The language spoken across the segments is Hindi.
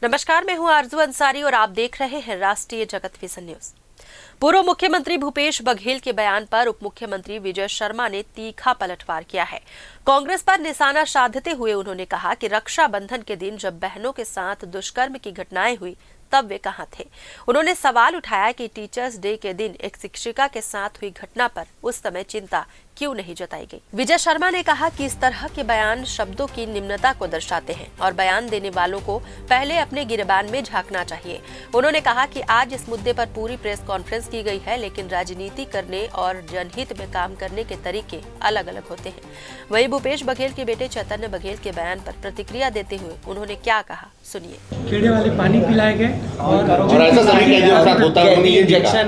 नमस्कार, मैं हूं आरजू अंसारी और आप देख रहे हैं राष्ट्रीय जगत विजन न्यूज। पूर्व मुख्यमंत्री भूपेश बघेल के बयान पर उप मुख्यमंत्री विजय शर्मा ने तीखा पलटवार किया है। कांग्रेस पर निशाना साधते हुए उन्होंने कहा कि रक्षाबंधन के दिन जब बहनों के साथ दुष्कर्म की घटनाएं हुई तब वे कहां थे। उन्होंने सवाल उठाया कि टीचर्स डे के दिन एक शिक्षिका के साथ हुई घटना पर उस समय चिंता क्यों नहीं जताई गई। विजय शर्मा ने कहा कि इस तरह के बयान शब्दों की निम्नता को दर्शाते हैं और बयान देने वालों को पहले अपने गिरबान में झांकना चाहिए। उन्होंने कहा कि आज इस मुद्दे पर पूरी प्रेस कॉन्फ्रेंस की गई है, लेकिन राजनीति करने और जनहित में काम करने के तरीके अलग अलग होते हैं। वहीं भूपेश बघेल के बेटे चैतन्य बघेल के बयान पर प्रतिक्रिया देते हुए उन्होंने क्या कहा, सुनिए। कीड़े वाले पानी पिलाए गए और ऐसा सभी के साथ होता है, इंजेक्शन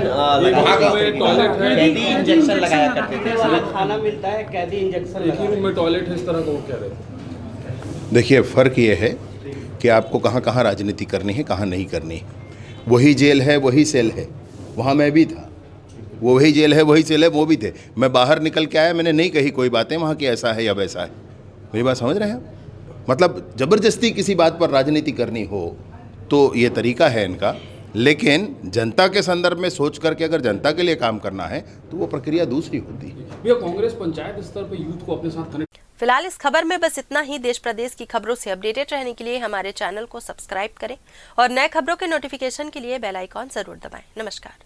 लगाया करते थे, खाना मिलता है, कैदी इंजेक्शन एक ही रूम में टॉयलेट है, इस तरह का वो कह रहे हैं। देखिए, फ़र्क ये है कि आपको कहाँ कहाँ राजनीति करनी है, कहाँ नहीं करनी है। वही जेल है, वही सेल है, वहाँ मैं भी था। वही जेल है, वही सेल है, वो भी थे। मैं बाहर निकल के आया, मैंने नहीं कही कोई बातें वहाँ की ऐसा है या वैसा है। मेरी बात समझ रहे हैं? मतलब ज़बरदस्ती किसी बात पर राजनीति करनी हो तो ये तरीका है इनका, लेकिन जनता के संदर्भ में सोच करके अगर जनता के लिए काम करना है तो वो प्रक्रिया दूसरी होती है। भैया, कांग्रेस पंचायत स्तर पर यूथ को अपने साथ कनेक्ट। फिलहाल इस खबर में बस इतना ही। देश प्रदेश की खबरों से अपडेटेड रहने के लिए हमारे चैनल को सब्सक्राइब करें और नए खबरों के नोटिफिकेशन के लिए बेल आइकॉन जरूर दबाएं। नमस्कार।